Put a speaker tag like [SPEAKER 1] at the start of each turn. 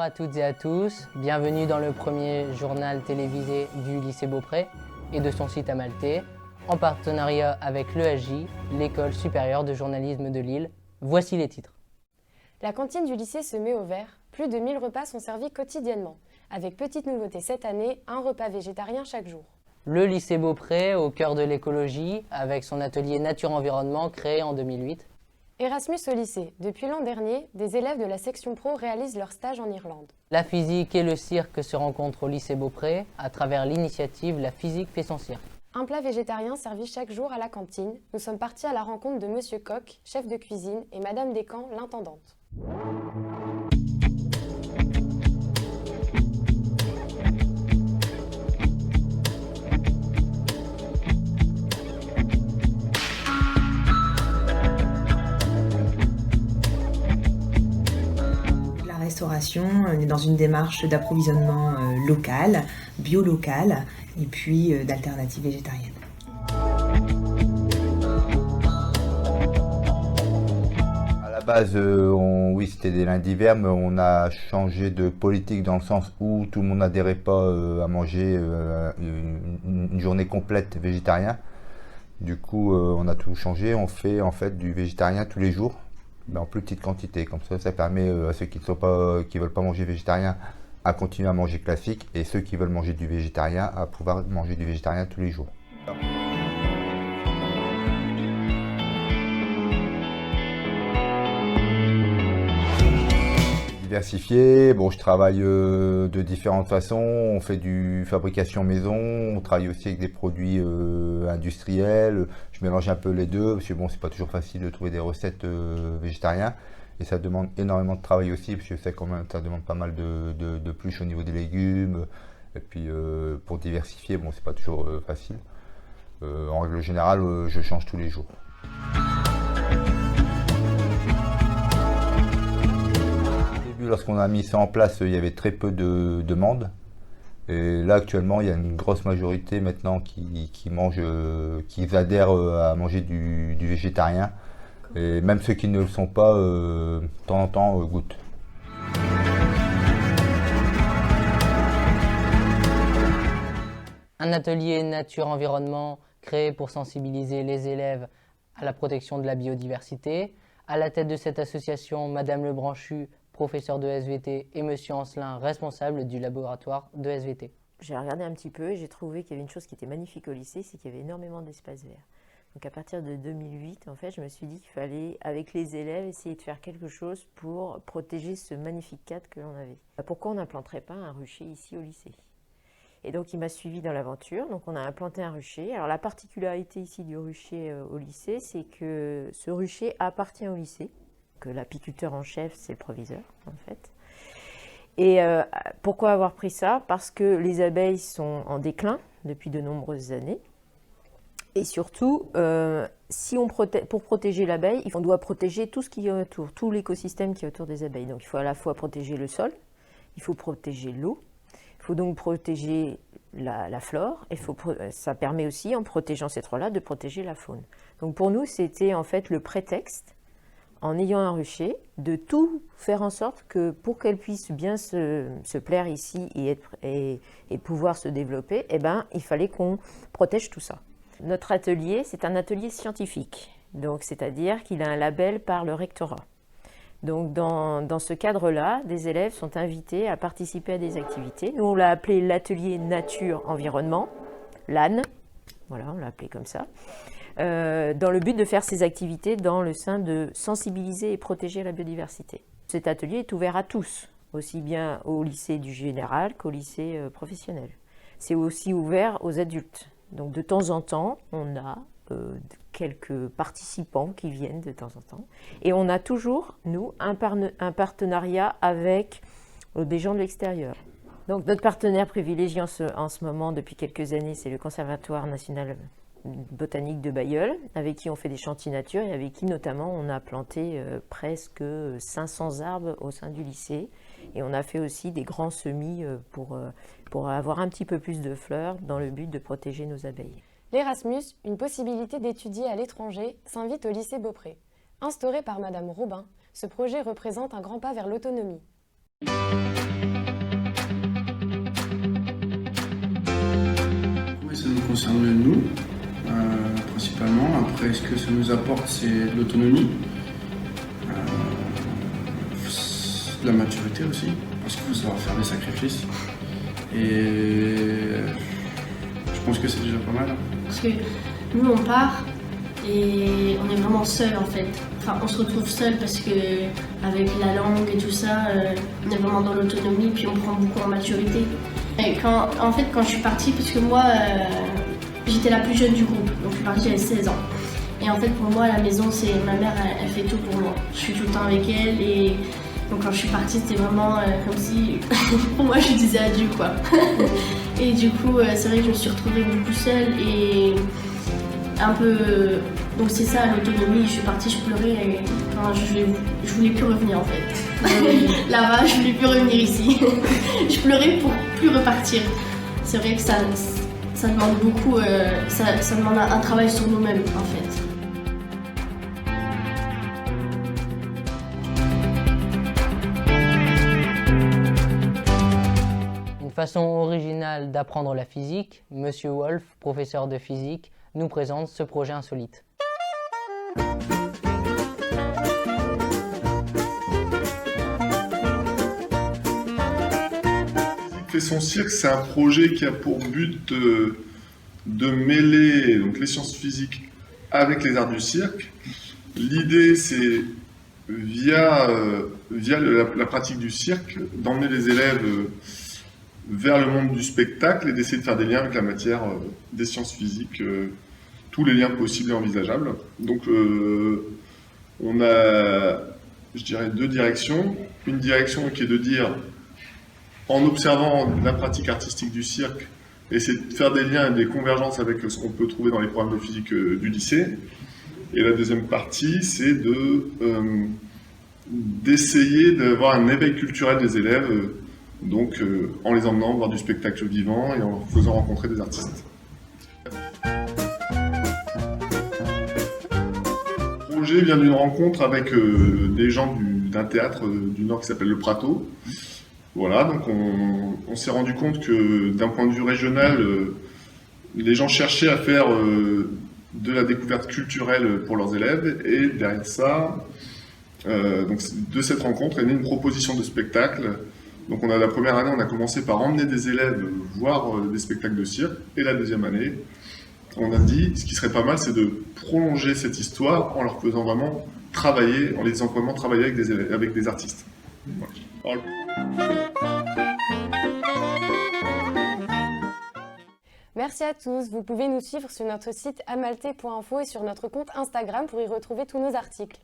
[SPEAKER 1] à toutes et à tous, bienvenue dans le premier journal télévisé du lycée Beaupré et de son site Amalthée, en partenariat avec l'ESJ, l'École supérieure de journalisme de Lille. Voici les titres.
[SPEAKER 2] La cantine du lycée se met au vert. Plus de 1000 repas sont servis quotidiennement. Avec petite nouveauté cette année, un repas végétarien chaque jour.
[SPEAKER 1] Le lycée Beaupré, au cœur de l'écologie, avec son atelier nature-environnement créé en 2008.
[SPEAKER 2] Erasmus au lycée. Depuis l'an dernier, des élèves de la section pro réalisent leur stage en Irlande.
[SPEAKER 1] La physique et le cirque se rencontrent au lycée Beaupré à travers l'initiative La physique fait son cirque.
[SPEAKER 2] Un plat végétarien servi chaque jour à la cantine. Nous sommes partis à la rencontre de Monsieur Coq, chef de cuisine, et Madame Descamps, l'intendante.
[SPEAKER 3] Restauration, on est dans une démarche d'approvisionnement local, bio-local et puis d'alternatives végétariennes.
[SPEAKER 4] À la base, oui, c'était des lundis verts, mais on a changé de politique dans le sens où tout le monde n'adhérait pas à manger une journée complète végétarien. Du coup, on a tout changé, on fait en fait du végétarien tous les jours. Mais en plus petite quantité, comme ça permet à ceux qui veulent pas manger végétarien à continuer à manger classique et ceux qui veulent manger du végétarien à pouvoir manger du végétarien tous les jours. Diversifié, bon, je travaille de différentes façons, on fait du fabrication maison, on travaille aussi avec des produits industriels, je mélange un peu les deux parce que bon, c'est pas toujours facile de trouver des recettes végétariennes et ça demande énormément de travail aussi parce que je sais quand même ça demande pas mal de pluches au niveau des légumes et puis pour diversifier, bon, c'est pas toujours facile. En règle générale, je change tous les jours. Lorsqu'on a mis ça en place, il y avait très peu de demandes. Et là, actuellement, il y a une grosse majorité maintenant qui adhèrent à manger du végétarien. Et même ceux qui ne le sont pas, de temps en temps, goûtent.
[SPEAKER 1] Un atelier nature-environnement créé pour sensibiliser les élèves à la protection de la biodiversité. À la tête de cette association, Madame Lebranchu, professeur de SVT, et Monsieur Ancelin, responsable du laboratoire de SVT.
[SPEAKER 5] J'ai regardé un petit peu et j'ai trouvé qu'il y avait une chose qui était magnifique au lycée, c'est qu'il y avait énormément d'espaces verts. Donc à partir de 2008, en fait, je me suis dit qu'il fallait, avec les élèves, essayer de faire quelque chose pour protéger ce magnifique cadre que l'on avait. Pourquoi on n'implanterait pas un rucher ici au lycée? Et donc il m'a suivi dans l'aventure, donc on a implanté un rucher. Alors la particularité ici du rucher au lycée, c'est que ce rucher appartient au lycée, que l'apiculteur en chef, c'est le proviseur, en fait. Et pourquoi avoir pris ça? Parce que les abeilles sont en déclin depuis de nombreuses années. Et surtout, pour protéger l'abeille, on doit protéger tout ce qui est autour, tout l'écosystème qui est autour des abeilles. Donc il faut à la fois protéger le sol, il faut protéger l'eau, il faut donc protéger la flore, et ça permet aussi, en protégeant ces trois-là, de protéger la faune. Donc pour nous, c'était en fait le prétexte, en ayant un rucher, de tout faire en sorte que pour qu'elle puisse bien se plaire ici et pouvoir se développer, eh ben, il fallait qu'on protège tout ça. Notre atelier, c'est un atelier scientifique, donc c'est-à-dire qu'il a un label par le rectorat. Donc dans ce cadre-là, des élèves sont invités à participer à des activités. Nous, on l'a appelé l'atelier nature-environnement, LAN, voilà, on l'a appelé comme ça. Dans le but de faire ces activités dans le sein de sensibiliser et protéger la biodiversité. Cet atelier est ouvert à tous, aussi bien au lycée du général qu'au lycée professionnel. C'est aussi ouvert aux adultes. Donc de temps en temps, on a quelques participants qui viennent de temps en temps. Et on a toujours, nous, un partenariat avec des gens de l'extérieur. Donc notre partenaire privilégié en ce moment, depuis quelques années, c'est le Conservatoire national botanique de Bailleul, avec qui on fait des chantiers nature et avec qui notamment on a planté presque 500 arbres au sein du lycée. Et on a fait aussi des grands semis pour avoir un petit peu plus de fleurs dans le but de protéger nos abeilles.
[SPEAKER 2] L'Erasmus, une possibilité d'étudier à l'étranger, s'invite au lycée Beaupré. Instauré par Madame Robin, ce projet représente un grand pas vers l'autonomie.
[SPEAKER 6] concerne nous, principalement. Après, ce que ça nous apporte, c'est de l'autonomie, de la maturité aussi, parce qu'il faut savoir faire des sacrifices. Et je pense que c'est déjà pas mal.
[SPEAKER 7] Parce que nous, on part et on est vraiment seul en fait. Enfin, on se retrouve seul parce que avec la langue et tout ça, on est vraiment dans l'autonomie, puis on prend beaucoup en maturité. Et quand je suis partie, parce que moi, j'étais la plus jeune du groupe, donc je suis partie, j'avais 16 ans. Et en fait, pour moi, à la maison, c'est ma mère, elle fait tout pour moi. Je suis tout le temps avec elle et donc quand je suis partie, c'était vraiment comme si, pour moi, je disais adieu, quoi. Et du coup, c'est vrai que je me suis retrouvée beaucoup seule et un peu... Donc c'est ça, l'autonomie, je suis partie, je pleurais et enfin, je voulais plus revenir en fait. Là-bas, je voulais plus revenir ici. Je pleurais pour plus repartir. C'est vrai que ça demande beaucoup, ça demande un travail sur nous-mêmes en fait.
[SPEAKER 1] Une façon originale d'apprendre la physique, Monsieur Wolf, professeur de physique, nous présente ce projet insolite.
[SPEAKER 8] Fait son cirque, c'est un projet qui a pour but de mêler donc, les sciences physiques avec les arts du cirque. L'idée, c'est via la pratique du cirque, d'emmener les élèves vers le monde du spectacle et d'essayer de faire des liens avec la matière des sciences physiques, tous les liens possibles et envisageables. Donc on a, je dirais, deux directions. Une direction qui est de dire, en observant la pratique artistique du cirque, essayer de faire des liens et des convergences avec ce qu'on peut trouver dans les programmes de physique du lycée. Et la deuxième partie, c'est d'essayer d'avoir un éveil culturel des élèves, donc en les emmenant voir du spectacle vivant et en leur faisant rencontrer des artistes. Le projet vient d'une rencontre avec des gens d'un théâtre du Nord qui s'appelle le Prato. Voilà, donc on s'est rendu compte que d'un point de vue régional, les gens cherchaient à faire de la découverte culturelle pour leurs élèves, et derrière ça, donc de cette rencontre est née une proposition de spectacle. Donc la première année, on a commencé par emmener des élèves voir des spectacles de cirque, et la deuxième année, on a dit, ce qui serait pas mal, c'est de prolonger cette histoire en leur faisant vraiment travailler, en les faisant vraiment travailler avec des artistes. Voilà.
[SPEAKER 2] Merci à tous. Vous pouvez nous suivre sur notre site amalté.info et sur notre compte Instagram pour y retrouver tous nos articles.